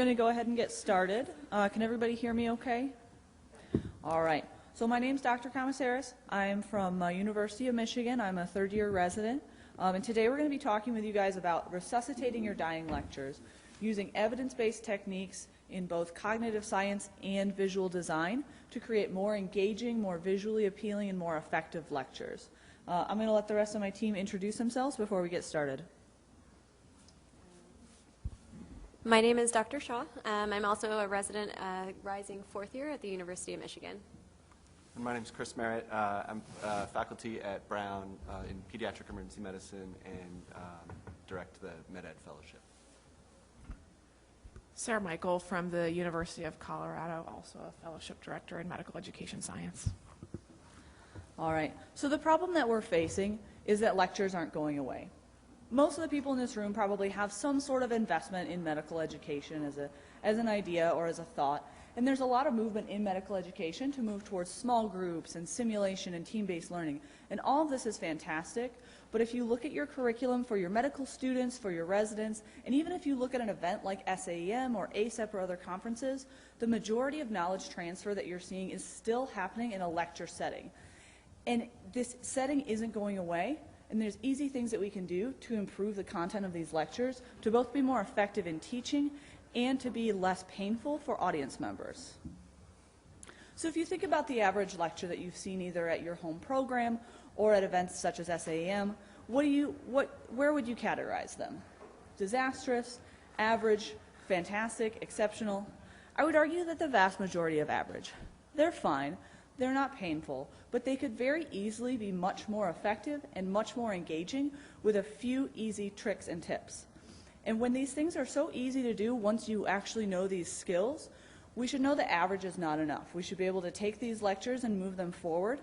going to go ahead and get started. Can everybody hear me okay? All right. So my name's Dr. Commissaris. I am from University of Michigan. I'm a third-year resident. And today we're going to be talking with you guys about resuscitating your dying lectures using evidence-based techniques in both cognitive science and visual design to create more engaging, more visually appealing, and more effective lectures. I'm going to let the rest of my team introduce themselves before we get started. My name is Dr. Shah. I'm also a resident rising fourth year at the University of Michigan. And my name is Merritt. I'm faculty at Brown in pediatric emergency medicine and direct the MedEd fellowship. Sarah Michael from the University of Colorado, also a fellowship director in medical education science. All right. So the problem that we're facing is that lectures aren't going away. Most of the people in this room probably have some sort of investment in medical education as an idea or as a thought. And there's a lot of movement in medical education to move towards small groups and simulation and team-based learning. And all of this is fantastic. But if you look at your curriculum for your medical students, for your residents, and even if you look at an event like SAEM or ACEP or other conferences, the majority of knowledge transfer that you're seeing is still happening in a lecture setting. And this setting isn't going away. And there's easy things that we can do to improve the content of these lectures to both be more effective in teaching and to be less painful for audience members. So if you think about the average lecture that you've seen either at your home program or at events such as SAEM, where would you categorize them? Disastrous, average, fantastic, exceptional? I would argue that the vast majority of average. They're fine. They're not painful, but they could very easily be much more effective and much more engaging with a few easy tricks and tips. And when these things are so easy to do once you actually know these skills, we should know that average is not enough. We should be able to take these lectures and move them forward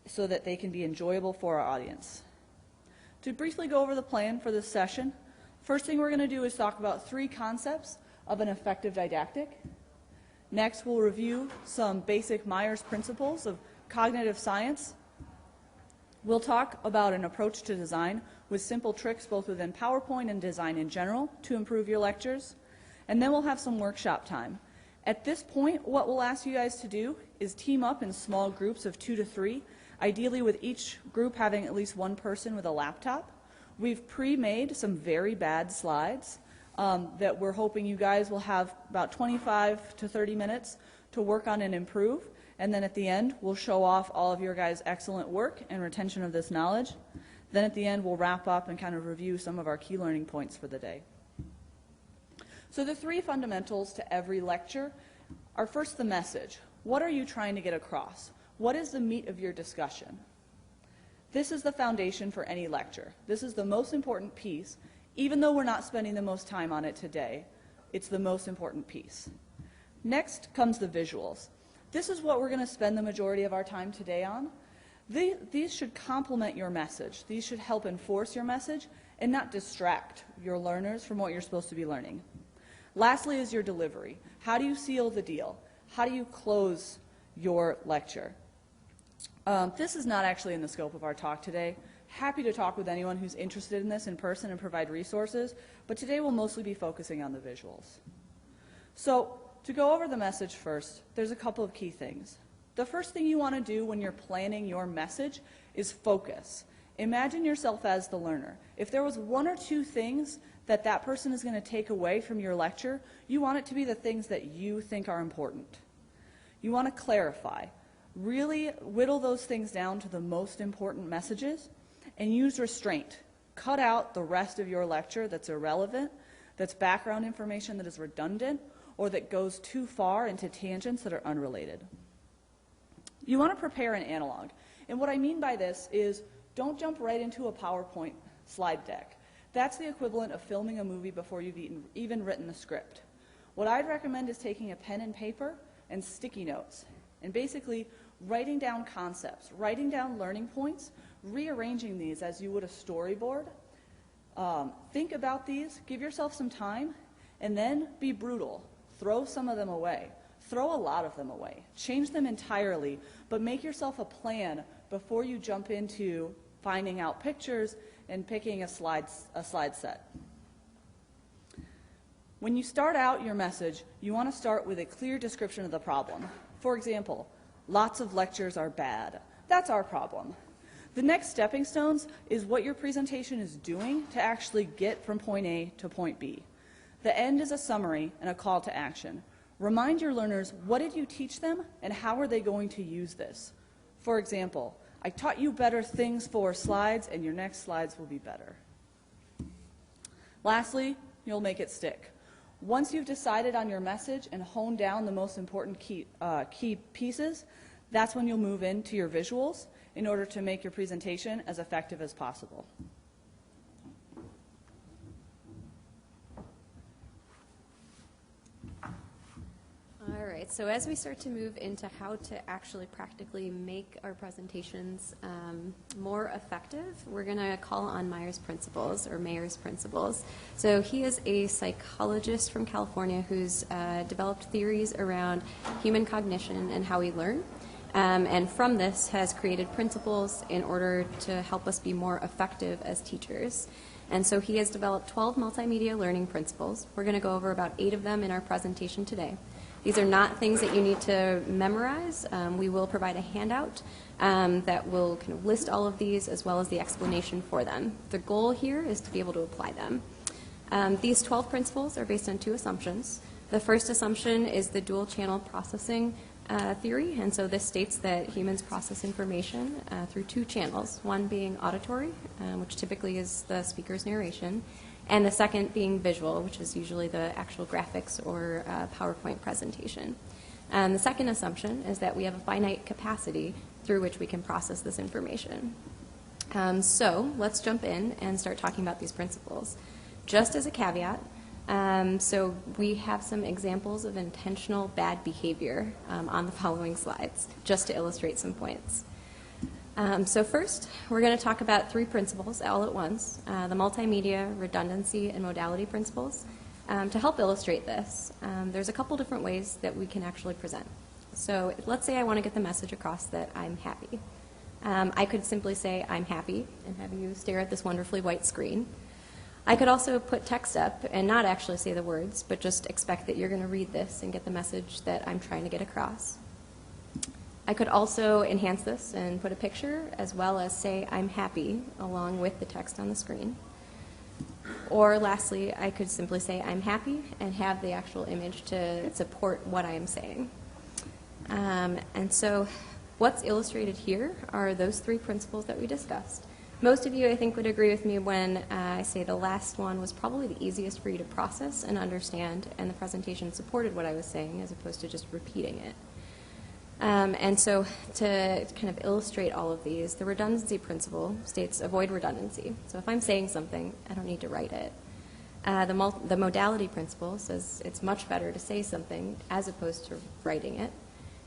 so that they can be enjoyable for our audience. To briefly go over the plan for this session, first thing we're going to do is talk about 3 concepts of an effective didactic. Next, we'll review some basic Myers principles of cognitive science. We'll talk about an approach to design with simple tricks both within PowerPoint and design in general to improve your lectures. And then we'll have some workshop time. At this point, what we'll ask you guys to do is team up in small groups of 2 to 3, ideally with each group having at least one person with a laptop. We've pre-made some very bad slides that we're hoping you guys will have about 25 to 30 minutes to work on and improve. And then at the end, we'll show off all of your guys' excellent work and retention of this knowledge. Then at the end, we'll wrap up and kind of review some of our key learning points for the day. So the 3 fundamentals to every lecture are first the message. What are you trying to get across? What is the meat of your discussion? This is the foundation for any lecture. This is the most important piece. Even though we're not spending the most time on it today, it's the most important piece. Next comes the visuals. This is what we're going to spend the majority of our time today on. These should complement your message. These should help enforce your message and not distract your learners from what you're supposed to be learning. Lastly is your delivery. How do you seal the deal? How do you close your lecture? This is not actually in the scope of our talk today. Happy to talk with anyone who's interested in this in person and provide resources, but today we'll mostly be focusing on the visuals. So to go over the message first, there's a couple of key things. The first thing you want to do when you're planning your message is focus. Imagine yourself as the learner. If there was 1 or 2 things that that person is going to take away from your lecture, you want it to be the things that you think are important. You want to clarify. Really whittle those things down to the most important messages. And use restraint. Cut out the rest of your lecture that's irrelevant, that's background information that is redundant, or that goes too far into tangents that are unrelated. You want to prepare an analog. And what I mean by this is don't jump right into a PowerPoint slide deck. That's the equivalent of filming a movie before you've even written the script. What I'd recommend is taking a pen and paper and sticky notes and basically writing down concepts, writing down learning points, rearranging these as you would a storyboard. Think about these, give yourself some time, and then be brutal. Throw some of them away. Throw a lot of them away. Change them entirely, but make yourself a plan before you jump into finding out pictures and picking a slide set. When you start out your message, you want to start with a clear description of the problem. For example, lots of lectures are bad. That's our problem. The next stepping stones is what your presentation is doing to actually get from point A to point B. The end is a summary and a call to action. Remind your learners, what did you teach them and how are they going to use this? For example, I taught you better things for slides and your next slides will be better. Lastly, you'll make it stick. Once you've decided on your message and honed down the most important key pieces, that's when you'll move into your visuals in order to make your presentation as effective as possible. All right, so as we start to move into how to actually practically make our presentations more effective, we're going to call on Meyer's principles, or Mayer's principles. So he is a psychologist from California who's developed theories around human cognition and how we learn. And from this has created principles in order to help us be more effective as teachers. And so he has developed 12 multimedia learning principles. We're going to go over about 8 of them in our presentation today. These are not things that you need to memorize. We will provide a handout that will kind of list all of these as well as the explanation for them. The goal here is to be able to apply them. These 12 principles are based on 2 assumptions. The first assumption is the dual channel processing theory, and so this states that humans process information through 2 channels, one being auditory, which typically is the speaker's narration, and the second being visual, which is usually the actual graphics or PowerPoint presentation. The second assumption is that we have a finite capacity through which we can process this information. So let's jump in and start talking about these principles. Just as a caveat, so we have some examples of intentional bad behavior on the following slides, just to illustrate some points. So first, we're going to talk about 3 principles all at once, the multimedia, redundancy, and modality principles. To help illustrate this, there's a couple different ways that we can actually present. So let's say I want to get the message across that I'm happy. I could simply say I'm happy and have you stare at this wonderfully white screen. I could also put text up and not actually say the words, but just expect that you're going to read this and get the message that I'm trying to get across. I could also enhance this and put a picture as well as say I'm happy along with the text on the screen. Or lastly, I could simply say I'm happy and have the actual image to support what I am saying. And so what's illustrated here are those 3 principles that we discussed. Most of you, I think, would agree with me when I say the last one was probably the easiest for you to process and understand, and the presentation supported what I was saying as opposed to just repeating it. And so to kind of illustrate all of these, the redundancy principle states avoid redundancy. So if I'm saying something, I don't need to write it. The modality principle says it's much better to say something as opposed to writing it.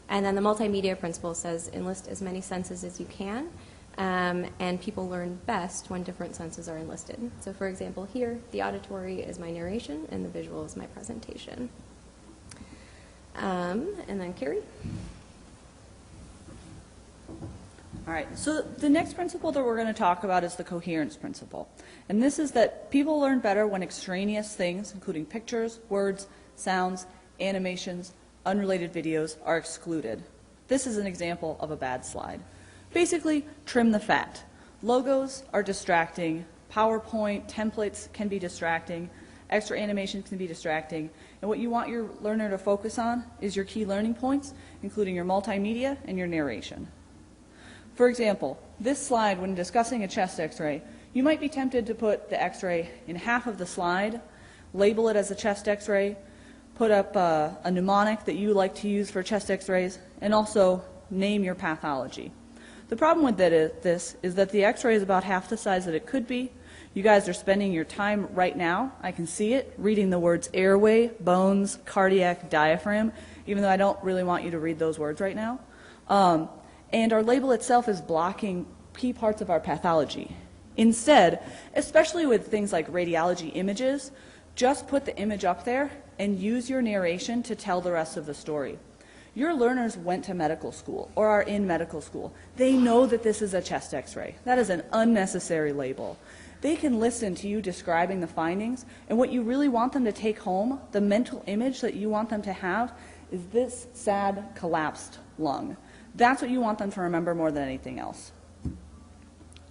And then the multimedia principle says enlist as many senses as you can, and people learn best when different senses are enlisted. So for example here, the auditory is my narration and the visual is my presentation. And then Carrie? All right, so the next principle that we're going to talk about is the coherence principle. And this is that people learn better when extraneous things, including pictures, words, sounds, animations, unrelated videos, are excluded. This is an example of a bad slide. Basically, trim the fat. Logos are distracting. PowerPoint templates can be distracting. Extra animations can be distracting. And what you want your learner to focus on is your key learning points, including your multimedia and your narration. For example, this slide, when discussing a chest x-ray, you might be tempted to put the x-ray in half of the slide, label it as a chest x-ray, put up a mnemonic that you like to use for chest x-rays, and also name your pathology. The problem with this is that the x-ray is about half the size that it could be. You guys are spending your time right now, I can see it, reading the words airway, bones, cardiac, diaphragm, even though I don't really want you to read those words right now. And our label itself is blocking key parts of our pathology. Instead, especially with things like radiology images, just put the image up there and use your narration to tell the rest of the story. Your learners went to medical school or are in medical school. They know that this is a chest x-ray. That is an unnecessary label. they can listen to you describing the findings, and what you really want them to take home, the mental image that you want them to have, is this sad, collapsed lung. That's what you want them to remember more than anything else.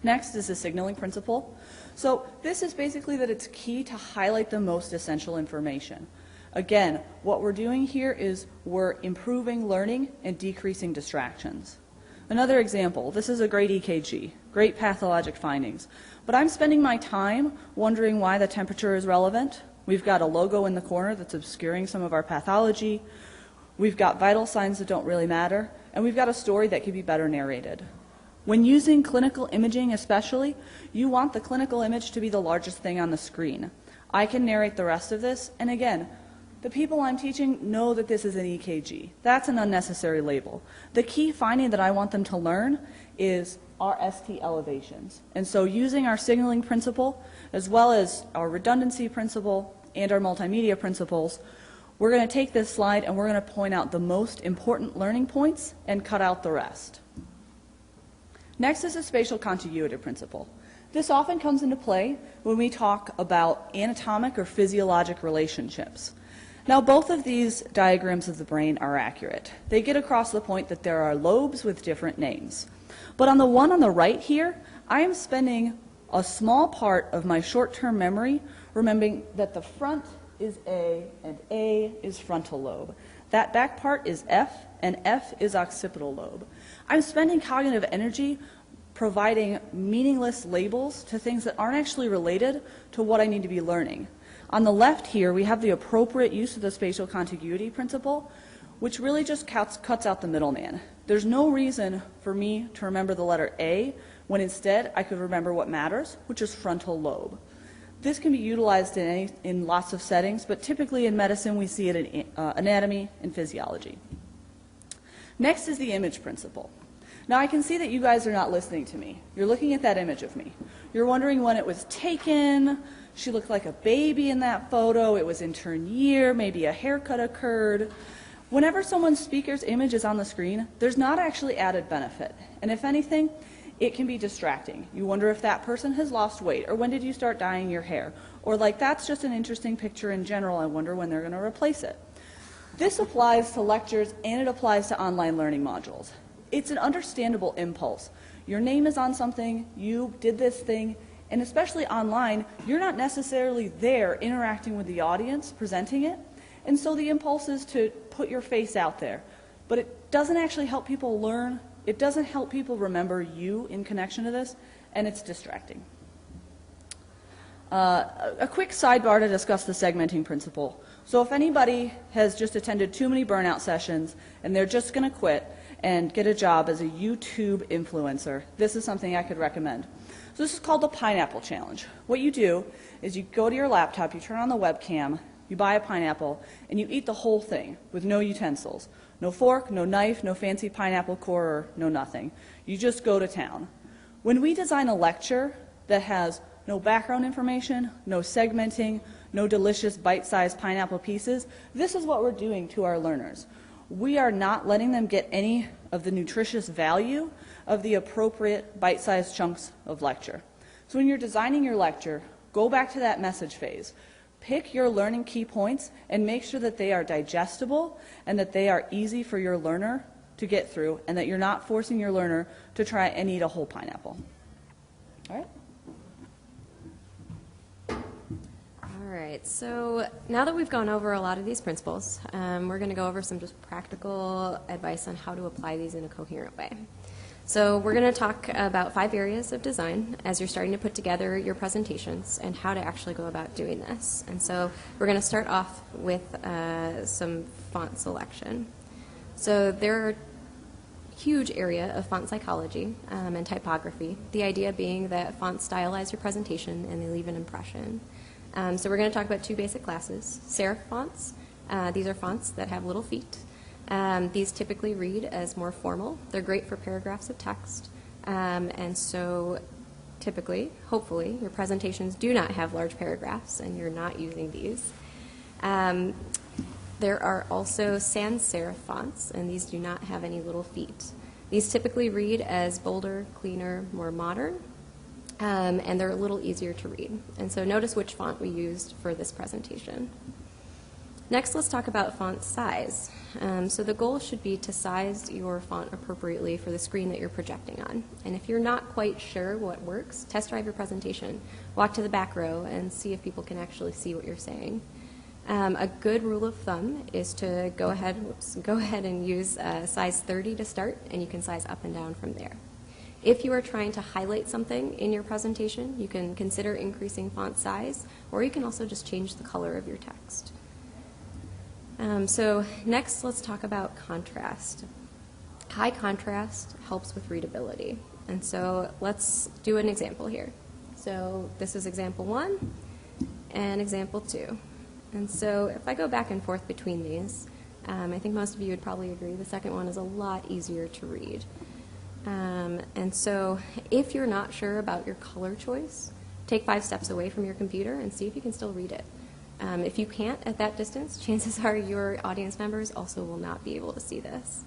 Next is the signaling principle. So this is basically that it's key to highlight the most essential information. Again, what we're doing here is we're improving learning and decreasing distractions. Another example, this is a great EKG, great pathologic findings, but I'm spending my time wondering why the temperature is relevant. We've got a logo in the corner that's obscuring some of our pathology. We've got vital signs that don't really matter, and we've got a story that could be better narrated. When using clinical imaging especially, you want the clinical image to be the largest thing on the screen. I can narrate the rest of this, and again, the people I'm teaching know that this is an EKG. That's an unnecessary label. The key finding that I want them to learn is our ST elevations. And so using our signaling principle, as well as our redundancy principle and our multimedia principles, we're going to take this slide and we're going to point out the most important learning points and cut out the rest. Next is the spatial contiguity principle. This often comes into play when we talk about anatomic or physiologic relationships. Now, both of these diagrams of the brain are accurate. They get across the point that there are lobes with different names. But on the one on the right here, I am spending a small part of my short-term memory remembering that the front is A and A is frontal lobe. That back part is F and F is occipital lobe. I'm spending cognitive energy providing meaningless labels to things that aren't actually related to what I need to be learning. On the left here, we have the appropriate use of the spatial contiguity principle, which really just cuts out the middleman. There's no reason for me to remember the letter A when instead I could remember what matters, which is frontal lobe. This can be utilized in lots of settings, but typically in medicine we see it in anatomy and physiology. Next is the image principle. Now I can see that you guys are not listening to me. You're looking at that image of me. You're wondering when it was taken. She looked like a baby in that photo. It was intern year. Maybe a haircut occurred. Whenever someone's speaker's image is on the screen, there's not actually added benefit. And if anything, it can be distracting. You wonder if that person has lost weight, or when did you start dyeing your hair? Or like, that's just an interesting picture in general. I wonder when they're going to replace it. This applies to lectures and it applies to online learning modules. It's an understandable impulse. Your name is on something, you did this thing, and especially online, you're not necessarily there interacting with the audience, presenting it, and so the impulse is to put your face out there. But it doesn't actually help people learn, it doesn't help people remember you in connection to this, and it's distracting. A quick sidebar to discuss the segmenting principle. So if anybody has just attended too many burnout sessions and they're just going to quit and get a job as a YouTube influencer, this is something I could recommend. So this is called the Pineapple Challenge. What you do is you go to your laptop, you turn on the webcam, you buy a pineapple, and you eat the whole thing with no utensils. No fork, no knife, no fancy pineapple core, no nothing. You just go to town. When we design a lecture that has no background information, no segmenting, no delicious bite-sized pineapple pieces, this is what we're doing to our learners. We are not letting them get any of the nutritious value of the appropriate bite-sized chunks of lecture. So when you're designing your lecture, go back to that message phase. Pick your learning key points and make sure that they are digestible and that they are easy for your learner to get through and that you're not forcing your learner to try and eat a whole pineapple. All right? All right, so now that we've gone over a lot of these principles, we're going to go over some just practical advice on how to apply these in a coherent way. So we're going to talk about 5 areas of design as you're starting to put together your presentations and how to actually go about doing this. And so we're going to start off with some font selection. So there are a huge area of font psychology and typography, the idea being that fonts stylize your presentation and they leave an impression. So we're going to talk about 2 basic classes. Serif fonts. These are fonts that have little feet. These typically read as more formal. They're great for paragraphs of text. And so typically, hopefully, your presentations do not have large paragraphs and you're not using these. There are also sans serif fonts, and these do not have any little feet. These typically read as bolder, cleaner, more modern. and they're a little easier to read. And so notice which font we used for this presentation. Next, let's talk about font size. So the goal should be to size your font appropriately for the screen that you're projecting on. And if you're not quite sure what works, test drive your presentation. Walk to the back row and see if people can actually see what you're saying. A good rule of thumb is to go ahead and use size 30 to start, and you can size up and down from there. If you are trying to highlight something in your presentation, you can consider increasing font size, or you can also just change the color of your text. So next, let's talk about contrast. High contrast helps with readability. And so let's do an example here. So this is example 1 and example 2. And so if I go back and forth between these, I think most of you would probably agree the second one is a lot easier to read. And so if you're not sure about your color choice, take 5 steps away from your computer and see if you can still read it. If you can't at that distance, chances are your audience members also will not be able to see this.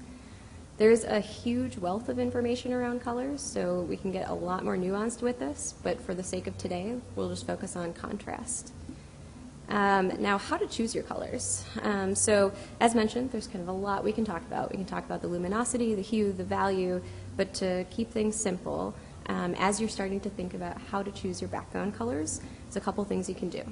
There's a huge wealth of information around colors, so we can get a lot more nuanced with this, but for the sake of today, we'll just focus on contrast. Now, how to choose your colors. So, as mentioned, there's kind of a lot we can talk about. We can talk about the luminosity, the hue, the value, but to keep things simple, as you're starting to think about how to choose your background colors, there's a couple things you can do.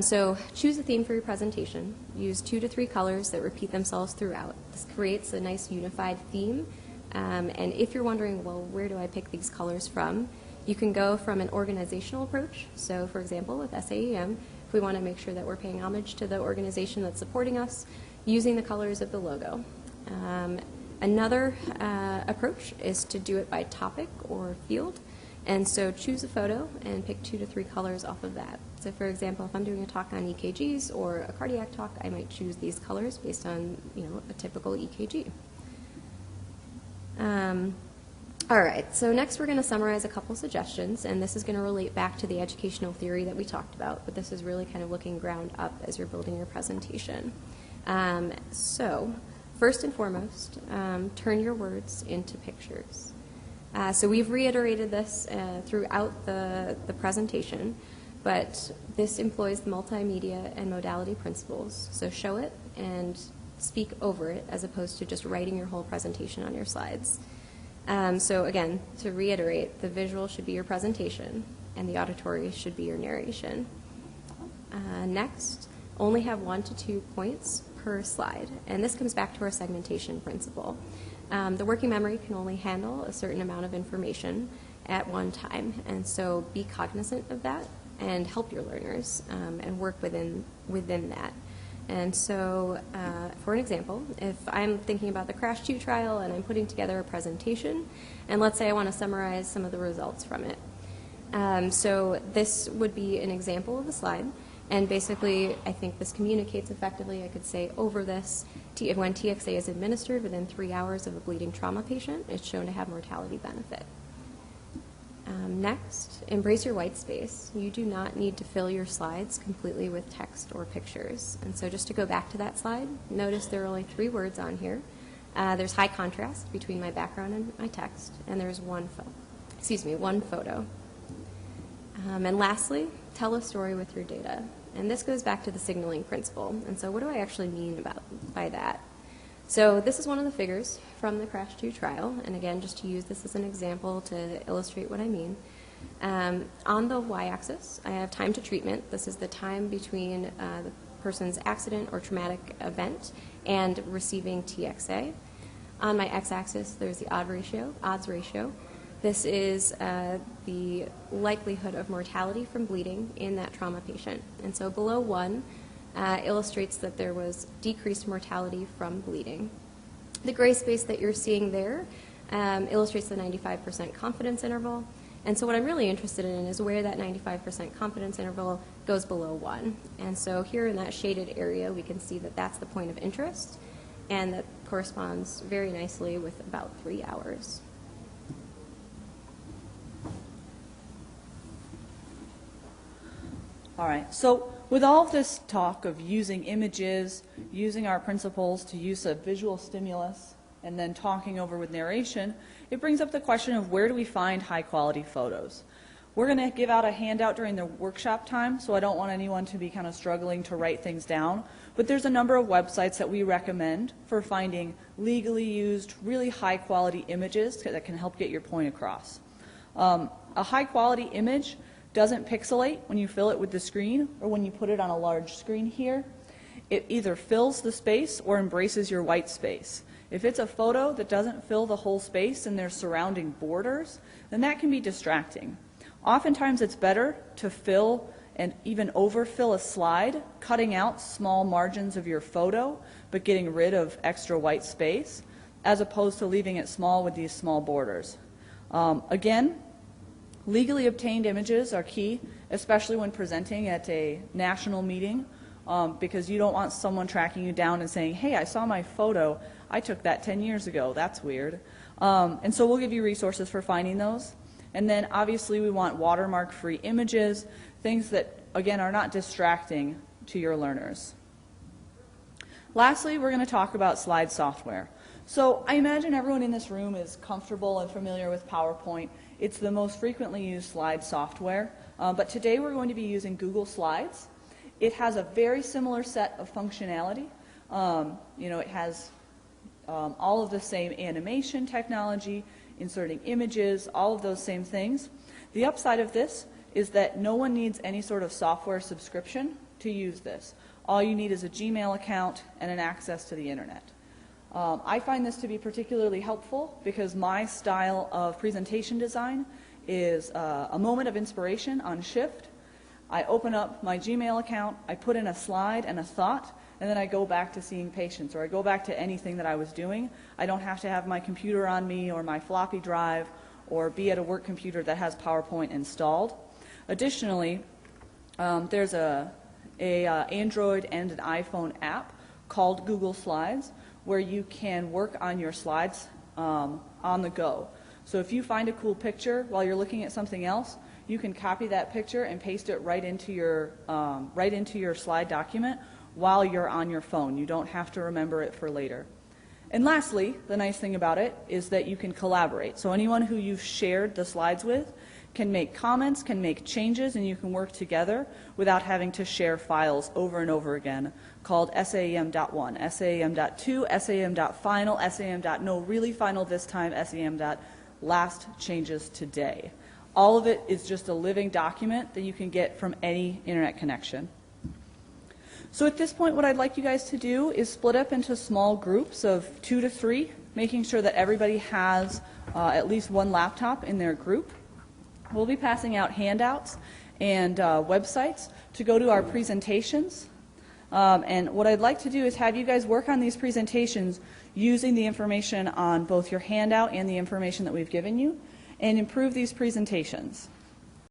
So choose a theme for your presentation. Use 2 to 3 colors that repeat themselves throughout. This creates a nice unified theme. And if you're wondering, well, where do I pick these colors from? You can go from an organizational approach. So for example, with SAEM, if we want to make sure that we're paying homage to the organization that's supporting us, using the colors of the logo. Another approach is to do it by topic or field. And so choose a photo and pick 2 to 3 colors off of that. So for example, if I'm doing a talk on EKGs or a cardiac talk, I might choose these colors based on, a typical EKG. All right, so next we're going to summarize a couple suggestions, and this is going to relate back to the educational theory that we talked about, but this is really kind of looking ground up as you're building your presentation. So first and foremost, turn your words into pictures. So we've reiterated this throughout the presentation, but this employs the multimedia and modality principles. So show it and speak over it as opposed to just writing your whole presentation on your slides. So again, to reiterate, the visual should be your presentation and the auditory should be your narration. Next, only have 1 to 2 points per slide. And this comes back to our segmentation principle. The working memory can only handle a certain amount of information at one time, and so be cognizant of that and help your learners and work within that. And so, for an example, if I'm thinking about the CRASH 2 trial and I'm putting together a presentation, and let's say I want to summarize some of the results from it. So this would be an example of a slide. And basically, I think this communicates effectively. I could say over this, when TXA is administered within 3 hours of a bleeding trauma patient, it's shown to have mortality benefit. Next, embrace your white space. You do not need to fill your slides completely with text or pictures. And so just to go back to that slide, notice there are only 3 words on here. There's high contrast between my background and my text, and there's one photo. And lastly, tell a story with your data. And this goes back to the signaling principle. And so what do I actually mean by that? So this is one of the figures from the CRASH 2 trial. And again, just to use this as an example to illustrate what I mean. On the y-axis, I have time to treatment. This is the time between the person's accident or traumatic event and receiving TXA. On my x-axis, there's the odds ratio. This is the likelihood of mortality from bleeding in that trauma patient. And so below 1 illustrates that there was decreased mortality from bleeding. The gray space that you're seeing there illustrates the 95% confidence interval. And so what I'm really interested in is where that 95% confidence interval goes below 1. And so here in that shaded area, we can see that that's the point of interest, and that corresponds very nicely with about 3 hours. All right, so with all of this talk of using images, using our principles to use a visual stimulus, and then talking over with narration, it brings up the question of where do we find high quality photos? We're going to give out a handout during the workshop time, so I don't want anyone to be kind of struggling to write things down. But there's a number of websites that we recommend for finding legally used, really high-quality images that can help get your point across. A high-quality image doesn't pixelate when you fill it with the screen or when you put it on a large screen here. It either fills the space or embraces your white space. If it's a photo that doesn't fill the whole space and there's surrounding borders, then that can be distracting. Oftentimes it's better to fill and even overfill a slide, cutting out small margins of your photo, but getting rid of extra white space, as opposed to leaving it small with these small borders. Again, legally obtained images are key, especially when presenting at a national meeting, because you don't want someone tracking you down and saying, hey, I saw my photo, I took that 10 years ago, that's weird. And so we'll give you resources for finding those. And then obviously we want watermark-free images, things that, again, are not distracting to your learners. Lastly, we're going to talk about slide software. So I imagine everyone in this room is comfortable and familiar with PowerPoint. It's the most frequently used slide software. But today we're going to be using Google Slides. It has a very similar set of functionality. It has all of the same animation technology, inserting images, all of those same things. The upside of this is that no one needs any sort of software subscription to use this. All you need is a Gmail account and an access to the internet. I find this to be particularly helpful because my style of presentation design is a moment of inspiration on shift. I open up my Gmail account, I put in a slide and a thought, and then I go back to seeing patients, or I go back to anything that I was doing. I don't have to have my computer on me or my floppy drive or be at a work computer that has PowerPoint installed. Additionally, there's a Android and an iPhone app called Google Slides where you can work on your slides on the go. So if you find a cool picture while you're looking at something else, you can copy that picture and paste it right into your slide document while you're on your phone. You don't have to remember it for later. And lastly, the nice thing about it is that you can collaborate. So anyone who you've shared the slides with can make comments, can make changes, and you can work together without having to share files over and over again called SAEM.1, SAEM.2, SAEM.final, SAEM.no really final this time, SAEM.last changes today. All of it is just a living document that you can get from any internet connection. So at this point, what I'd like you guys to do is split up into small groups of 2 to 3, making sure that everybody has at least one laptop in their group. We'll be passing out handouts and websites to go to our presentations. And what I'd like to do is have you guys work on these presentations using the information on both your handout and the information that we've given you, and improve these presentations.